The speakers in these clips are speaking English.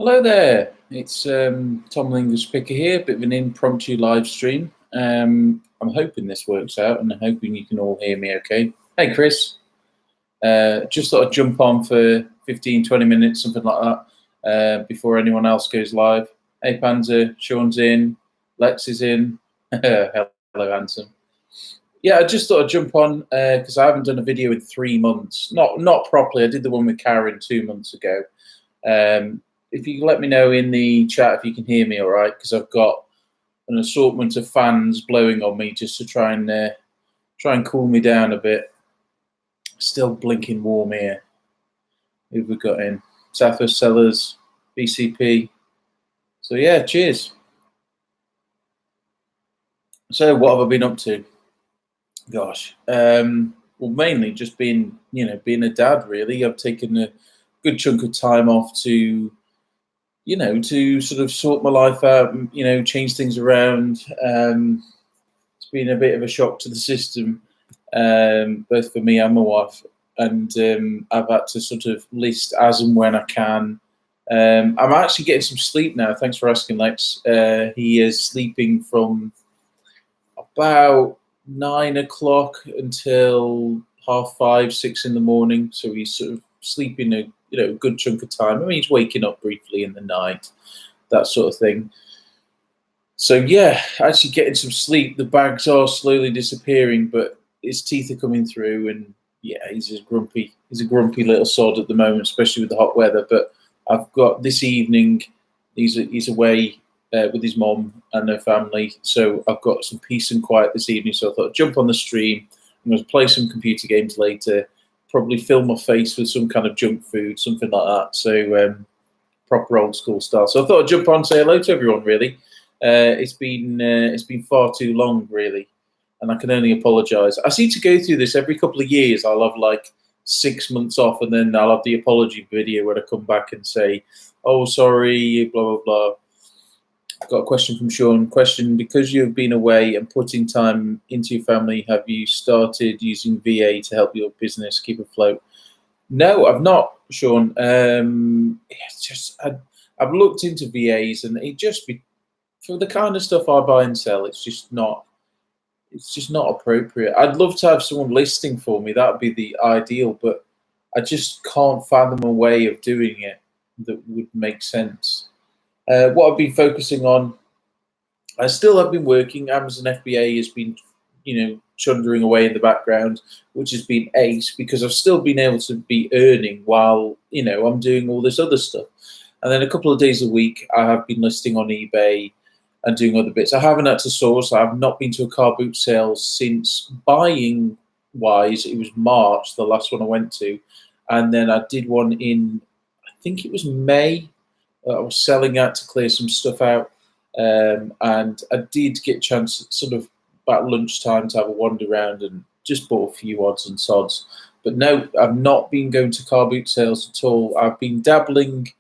Hello there, it's Tom Lingus Picker here, bit of an impromptu live stream. I'm hoping this works out and I'm hoping you can all hear me okay. Hey Chris, just thought I'd jump on for 15-20 minutes, something like that, before anyone else goes live. Hey Panzer, Sean's in, Lex is in, hello handsome. Yeah, I just thought I'd jump on because I haven't done a video in 3 months, not properly. I did the one with Karen 2 months ago. If you can let me know in the chat if you can hear me all right, because I've got an assortment of fans blowing on me just to try and cool me down a bit. Still blinking warm here. Who've we got in? Southwest Sellers, BCP. So yeah, cheers. So what have I been up to? Gosh, well, mainly just being a dad. Really, I've taken a good chunk of time off to sort of sort my life out, and, change things around. It's been a bit of a shock to the system, both for me and my wife. And I've had to sort of list as and when I can. I'm actually getting some sleep now. Thanks for asking, Lex. He is sleeping from about 9 o'clock until 5:30, 6 in the morning. So he's sort of sleeping a good chunk of time. I mean, he's waking up briefly in the night, that sort of thing. So yeah, actually getting some sleep. The bags are slowly disappearing, but his teeth are coming through, and yeah, he's a grumpy little sod at the moment, especially with the hot weather. But I've got this evening. He's away with his mom and her family, so I've got some peace and quiet this evening. So I thought I'd jump on the stream. I'm going to play some computer games later. Probably fill my face with some kind of junk food, something like that. So proper old school style. So I thought I'd jump on and say hello to everyone. Really, it's been far too long, really, and I can only apologise. I seem to go through this every couple of years. I'll have like 6 months off, and then I'll have the apology video where I come back and say, "Oh, sorry," blah blah blah. I've got a question from Sean. Question: because you've been away and putting time into your family, have you started using VA to help your business keep afloat? No, I've not, Sean. It's just I've looked into VAs, and it just be for the kind of stuff I buy and sell. It's just not appropriate. I'd love to have someone listing for me. That would be the ideal, but I just can't fathom a way of doing it that would make sense. What I've been focusing on, I still have been working. Amazon FBA has been, chundering away in the background, which has been ace because I've still been able to be earning while, I'm doing all this other stuff. And then a couple of days a week, I have been listing on eBay and doing other bits. I haven't had to source. I have not been to a car boot sale since buying wise. It was March, the last one I went to. And then I did one in, I think it was May. I was selling out to clear some stuff out, and I did get a chance sort of about lunchtime to have a wander around and just bought a few odds and sods. But no, I've not been going to car boot sales at all. I've been dabbling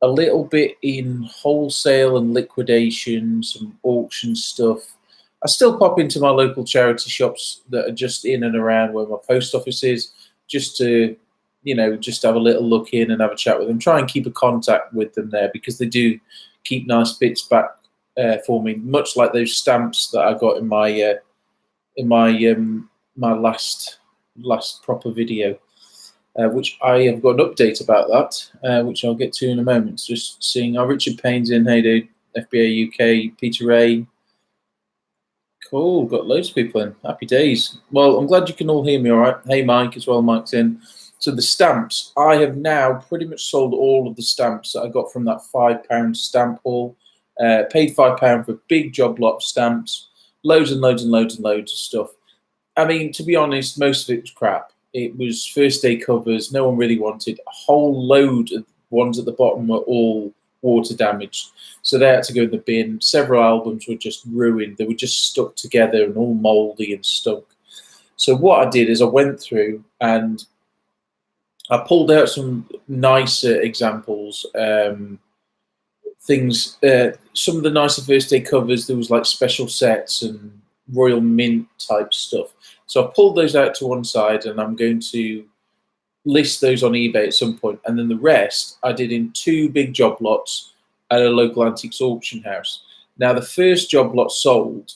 a little bit in wholesale and liquidation, some auction stuff. I still pop into my local charity shops that are just in and around where my post office is, just to just have a little look in and have a chat with them. Try and keep a contact with them there because they do keep nice bits back for me, much like those stamps that I got in my last proper video, which I have got an update about that, which I'll get to in a moment. So just seeing Richard Payne's in. Hey dude, FBA UK, Peter Ray. Cool, got loads of people in. Happy days. Well, I'm glad you can all hear me all right. Hey Mike as well, Mike's in. So the stamps, I have now pretty much sold all of the stamps that I got from that £5 stamp haul. Paid £5 for a big job lot of stamps, loads and loads and loads and loads of stuff. I mean, to be honest, most of it was crap. It was first day covers, no one really wanted. A whole load of ones at the bottom were all water damaged. So they had to go in the bin. Several albums were just ruined. They were just stuck together and all mouldy and stunk. So what I did is I went through and I pulled out some nicer examples, things, some of the nicer first day covers. There was like special sets and Royal Mint type stuff. So I pulled those out to one side and I'm going to list those on eBay at some point, and then the rest I did in 2 big job lots at a local antiques auction house. Now the first job lot sold,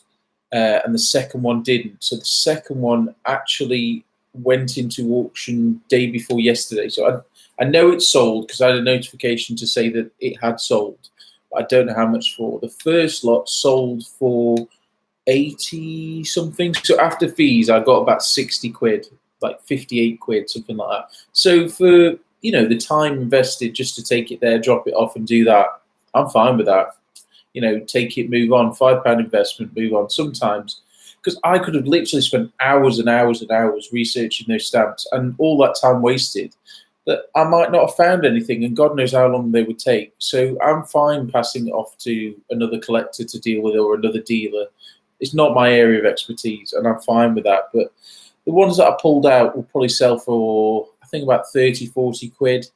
and the second one didn't. So the second one actually went into auction day before yesterday. So I know it's sold because I had a notification to say that it had sold. But I don't know how much for. The first lot sold for 80 something. So after fees, I got about 60 quid, like 58 quid, something like that. So for, the time invested just to take it there, drop it off and do that, I'm fine with that. Take it, move on, £5 investment, move on. Sometimes, because I could have literally spent hours and hours and hours researching those stamps and all that time wasted, that I might not have found anything, and God knows how long they would take. So I'm fine passing it off to another collector to deal with, or another dealer. It's not my area of expertise, and I'm fine with that. But the ones that I pulled out will probably sell for, I think, about 30, 40 quid.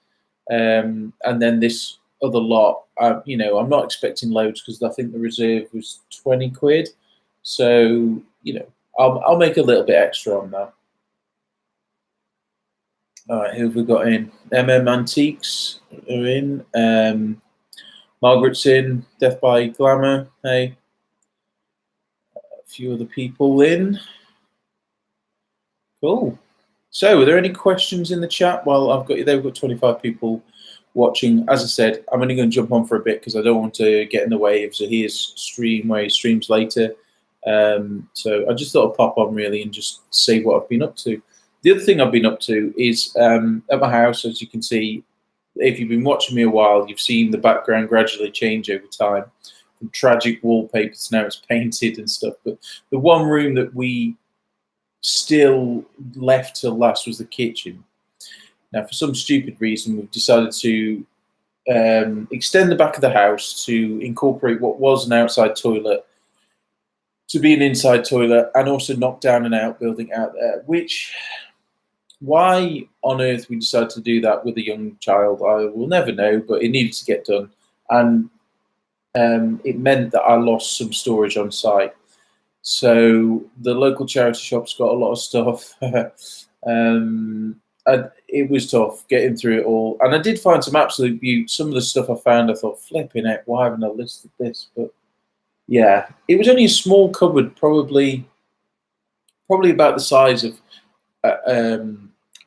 And then this other lot, I'm not expecting loads because I think the reserve was 20 quid. So, I'll make a little bit extra on that. All right, who have we got in? Antiques are in. Margaret's in. Death by Glamour. Hey. A few other people in. Cool. So, are there any questions in the chat? Well, I've got you there. We've got 25 people watching. As I said, I'm only going to jump on for a bit because I don't want to get in the way of Zahir's stream where he streams later. So I just thought I'd pop on really and just say what I've been up to. The other thing I've been up to is at my house, as you can see, if you've been watching me a while, you've seen the background gradually change over time from tragic wallpaper to now it's painted and stuff. But the one room that we still left till last was the kitchen. Now, for some stupid reason, we've decided to extend the back of the house to incorporate what was an outside toilet to be an inside toilet, and also knock down an outbuilding out there, which, why on earth we decided to do that with a young child, I will never know, but it needed to get done. And it meant that I lost some storage on site. So the local charity shop's got a lot of stuff. And it was tough getting through it all. And I did find some absolute beauty. Some of the stuff I found, I thought, flipping it, why haven't I listed this? But yeah, it was only a small cupboard, probably about the size of,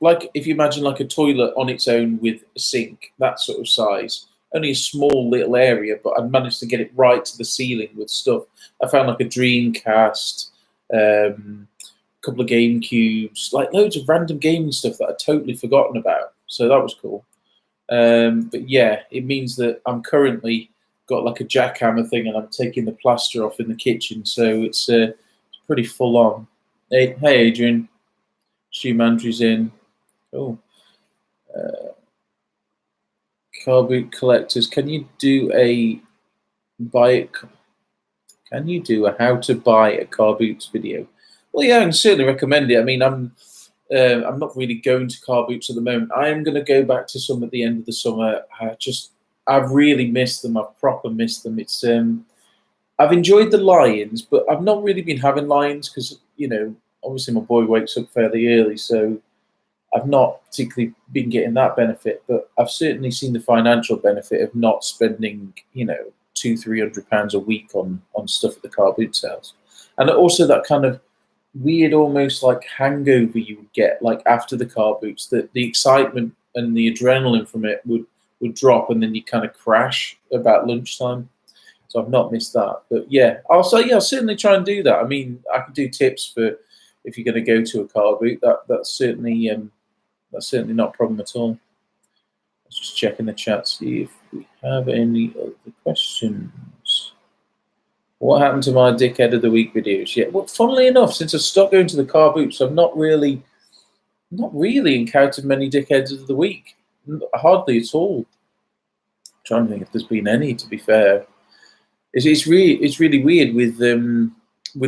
like if you imagine like a toilet on its own with a sink, that sort of size. Only a small little area, but I managed to get it right to the ceiling with stuff. I found like a Dreamcast, a couple of Game Cubes, like loads of random gaming stuff that I'd totally forgotten about. So that was cool. But yeah, it means that I'm currently got like a jackhammer thing, and I'm taking the plaster off in the kitchen, so it's pretty full on. Hey Adrian, Stu Mandry's in. Oh, car boot collectors. Can you do a how to buy a car boots video? Well, yeah, I can certainly recommend it. I mean, I'm not really going to car boots at the moment. I am going to go back to some at the end of the summer. I've really missed them. I've proper missed them. It's I've enjoyed the Lions, but I've not really been having Lions because, obviously my boy wakes up fairly early, so I've not particularly been getting that benefit. But I've certainly seen the financial benefit of not spending, £200-300 a week on stuff at the car boot sales, and also that kind of weird, almost like hangover you would get like after the car boots. That the excitement and the adrenaline from it would drop, and then you kind of crash about lunchtime. So I've not missed that. But yeah, I'll certainly try and do that. I mean, I could do tips for if you're going to go to a car boot. That's certainly not a problem at all. Let's just check in the chat, see if we have any other questions. What happened to my dickhead of the week videos? Yeah, well, funnily enough, since I stopped going to the car boots, I've not really encountered many dickheads of the week. Hardly at all. I'm trying to think if there's been any, to be fair. It's really weird with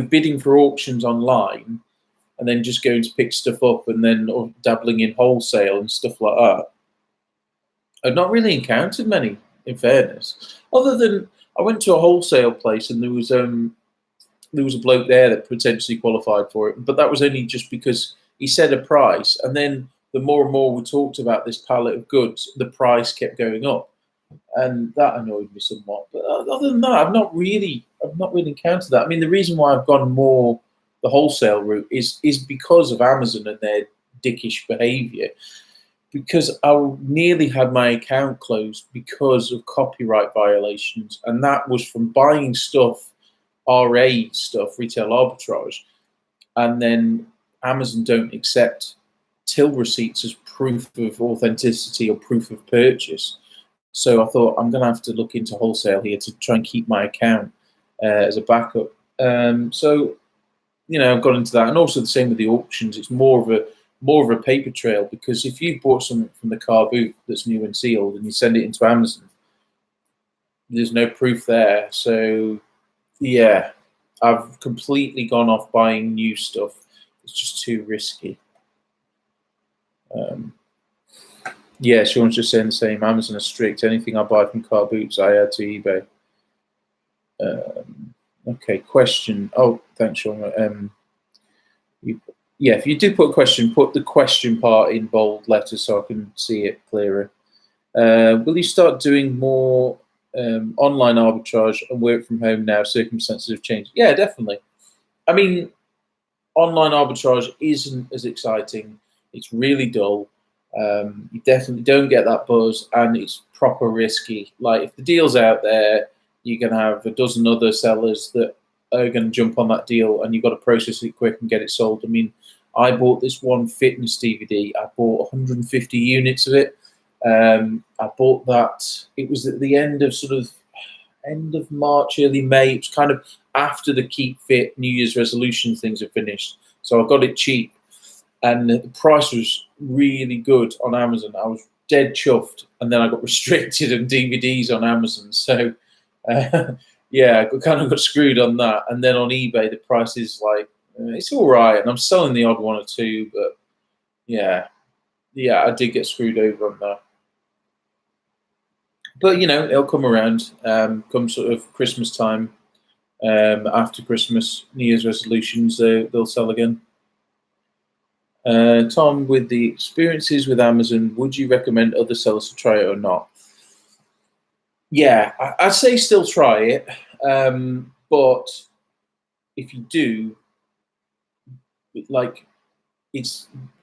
bidding for auctions online and then just going to pick stuff up and then or dabbling in wholesale and stuff like that. I've not really encountered many, in fairness. Other than I went to a wholesale place and there was a bloke there that potentially qualified for it, but that was only just because he said a price, and then the more and more we talked about this pallet of goods, the price kept going up, and that annoyed me somewhat. But other than that, I've not really encountered that. I mean, the reason why I've gone more the wholesale route is because of Amazon and their dickish behaviour. Because I nearly had my account closed because of copyright violations, and that was from buying stuff, RA stuff, retail arbitrage, and then Amazon don't accept till receipts as proof of authenticity or proof of purchase. So I thought I'm going to have to look into wholesale here to try and keep my account as a backup. So I've got into that, and also the same with the auctions. It's more of a paper trail, because if you've bought something from the car boot that's new and sealed and you send it into Amazon, there's no proof there. So yeah, I've completely gone off buying new stuff. It's just too risky. Yeah, Sean's just saying the same. Amazon are strict. Anything I buy from car boots, I add to eBay. Okay, question. Oh, thanks, Sean. Yeah, if you do put a question, put the question part in bold letters so I can see it clearer. Will you start doing more online arbitrage and work from home now circumstances have changed? Yeah, definitely. I mean, online arbitrage isn't as exciting. It's really dull. You definitely don't get that buzz, and it's proper risky. Like, if the deal's out there, you're going to have a dozen other sellers that are going to jump on that deal, and you've got to process it quick and get it sold. I mean, I bought this one fitness DVD. I bought 150 units of it. I bought that. It was at the end of March, early May. It was kind of after the Keep Fit New Year's resolution things had finished. So I got it cheap, and the price was really good on Amazon. I was dead chuffed, and then I got restricted on DVDs on Amazon. So yeah, I kind of got screwed on that. And then on eBay, the price is like, it's all right, and I'm selling the odd one or two, but yeah, I did get screwed over on that. But it'll come around. Come sort of Christmas time, after Christmas, New Year's resolutions, they'll sell again. Tom, with the experiences with Amazon, would you recommend other sellers to try it or not? Yeah, I'd say still try it, but if you do,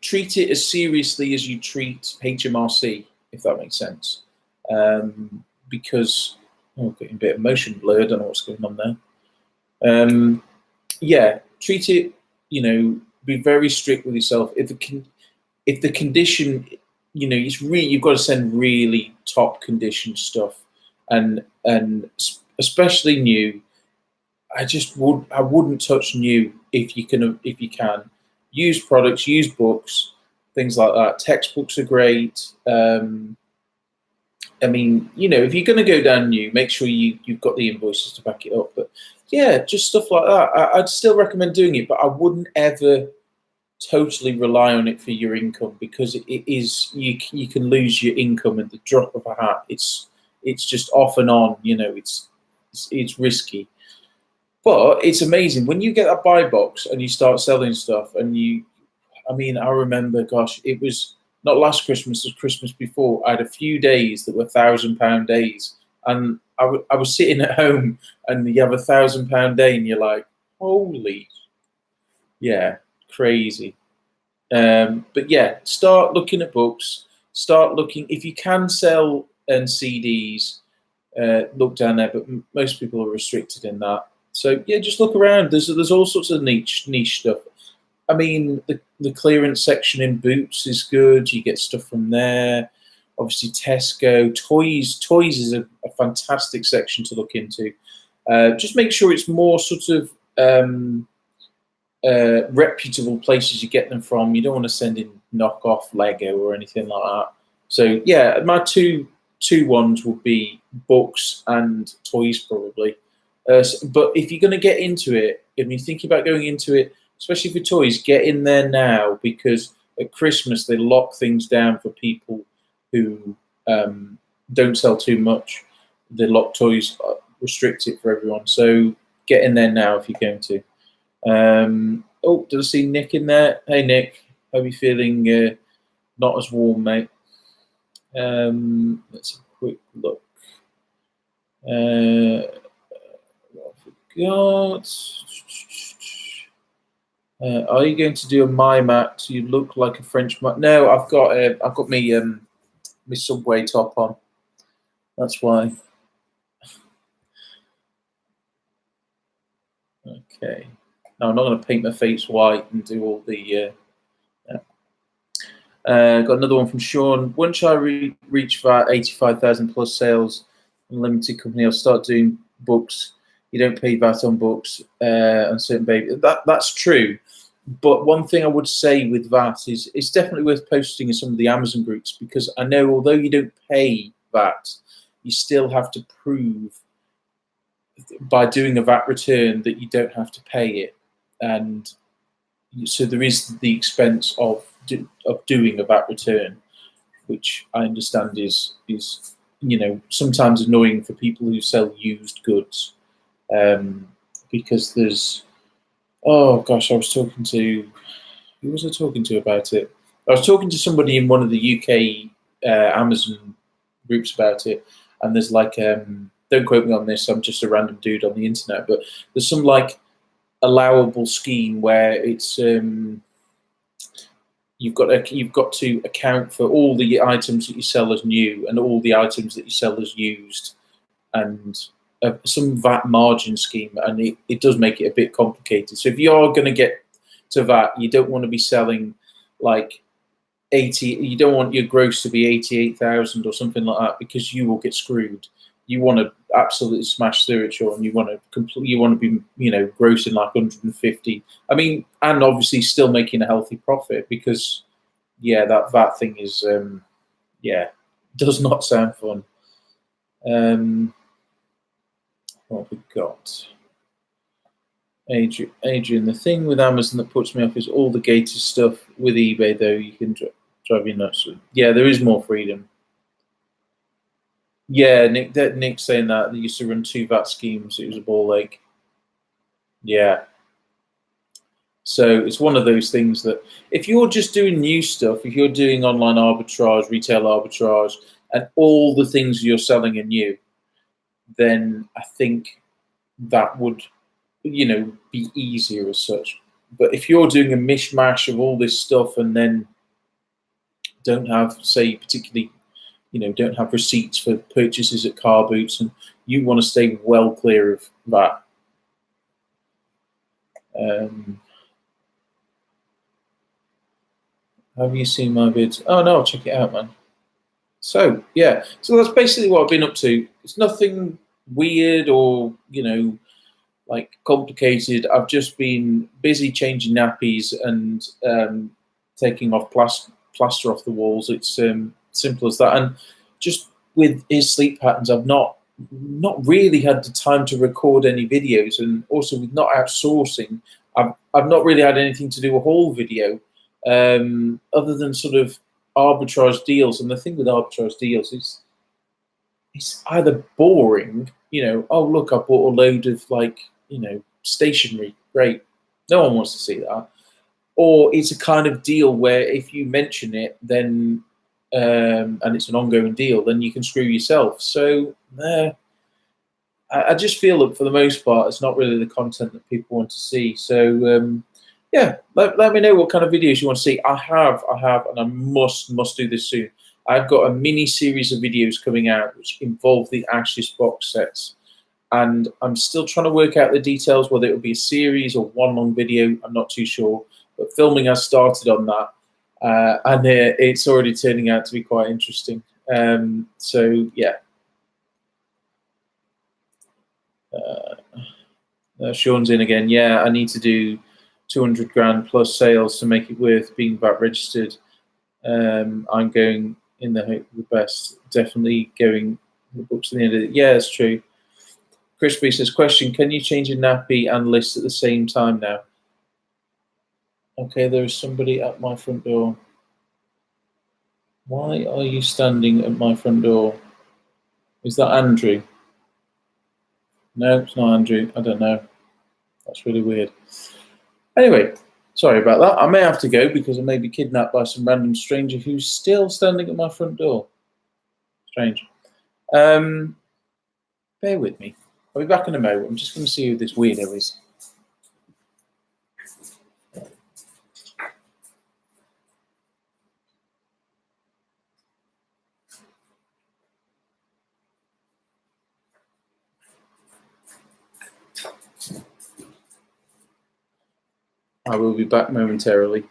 treat it as seriously as you treat HMRC, if that makes sense. Because getting a bit of motion blur, I don't know what's going on there. Yeah, treat it. Be very strict with yourself. If the condition, you've got to send really top condition stuff, and especially new. I wouldn't touch new if you can. Use products, use books, things like that. Textbooks are great. I mean, if you're going to go down new, make sure you've got the invoices to back it up. But yeah, just stuff like that. I'd still recommend doing it, but I wouldn't ever totally rely on it for your income, because it is you can lose your income at the drop of a hat. It's just off and on. It's risky. But it's amazing when you get that buy box and you start selling stuff, and I remember, gosh, it was not last Christmas, it was Christmas before. I had a few days that were £1,000 days, and I was sitting at home, and you have £1,000 day, and you're like, holy, yeah, crazy. But yeah, start looking at books. Start looking if you can sell CDs. Look down there, but most people are restricted in that. So yeah, just look around. There's all sorts of niche stuff. I mean, the clearance section in Boots is good. You get stuff from there. Obviously, Tesco, toys is a fantastic section to look into. Just make sure it's more sort of reputable places you get them from. You don't want to send in knockoff Lego or anything like that. So yeah, my two ones would be books and toys probably. But if you're going to get into it, if you're thinking about going into it, especially for toys, get in there now, because at Christmas they lock things down for people who don't sell too much. They lock toys, restrict it for everyone. So get in there now if you're going to. Oh, did I see Nick in there? Hey Nick, how are you feeling Not as warm, mate. Let's have a quick look. What have we got? Are you going to do a mime act? You look like a French mime. No, I've got me my Subway top on. That's why. Okay. No, I'm not going to paint my face white and do all the. Got another one from Sean. Once I reach that 85,000 plus sales and limited company, I'll start doing books. You don't pay VAT on books on certain baby. That's true. But one thing I would say with that is it's definitely worth posting in some of the Amazon groups, because I know although you don't pay VAT, you still have to prove by doing a VAT return that you don't have to pay it. And so there is the expense of doing a VAT return, which I understand is sometimes annoying for people who sell used goods, because there's who was I talking to about it? I was talking to somebody in one of the UK Amazon groups about it, and there's like don't quote me on this, I'm just a random dude on the internet, but there's some like allowable scheme where it's you've got to account for all the items that you sell as new and all the items that you sell as used, and some VAT margin scheme, and it does make it a bit complicated. So if you are going to get to VAT, you don't want to be selling like 80. You don't want your gross to be 88,000 or something like that, because you will get screwed. You want to absolutely smash through it, Sean. You want to be grossing like 150. I mean, and obviously still making a healthy profit, because that VAT thing is does not sound fun. What have we got? Adrian, the thing with Amazon that puts me off is all the gated stuff. With eBay, though, you can drive you nuts. Yeah, there is more freedom. Yeah, Nick's saying that they used to run 2 VAT schemes. It was a ball ache. Yeah. So it's one of those things that if you're just doing new stuff, if you're doing online arbitrage, retail arbitrage, and all the things you're selling are new, then I think that would, be easier as such. But if you're doing a mishmash of all this stuff and then don't have, say, particularly, don't have receipts for purchases at car boots, and you want to stay well clear of that. Have you seen my vids? Oh no, I'll check it out, man. So yeah, so that's basically what I've been up to. It's nothing weird or like complicated. I've just been busy changing nappies and taking off plaster off the walls. It's simple as that. And just with his sleep patterns, I've not really had the time to record any videos, and also with not outsourcing, I've not really had anything to do a whole video other than sort of arbitrage deals. And the thing with arbitrage deals is it's either boring, oh look, I bought a load of stationery, great, no one wants to see that, or it's a kind of deal where if you mention it, then and it's an ongoing deal, then you can screw yourself. So I just feel that for the most part, it's not really the content that people want to see. So let me know what kind of videos you want to see. I have, and I must do this soon. I've got a mini series of videos coming out which involve the Ashes box sets, and I'm still trying to work out the details, whether it will be a series or one long video. I'm not too sure, but filming has started on that, and it's already turning out to be quite interesting. So yeah. Sean's in again. Yeah, I need to do 200 grand plus sales to make it worth being VAT registered. I'm going in the hope of the best. Definitely going the books at the end of it. Yeah, that's true. Crispy says, question, can you change your nappy and list at the same time now? Okay, there is somebody at my front door. Why are you standing at my front door? Is that Andrew? No, it's not Andrew. I don't know. That's really weird. Anyway, Sorry about that. I may have to go because I may be kidnapped by some random stranger who's still standing at my front door. Strange. Bear with me. I'll be back in a moment. I'm just going to see who this weirdo is. I will be back momentarily.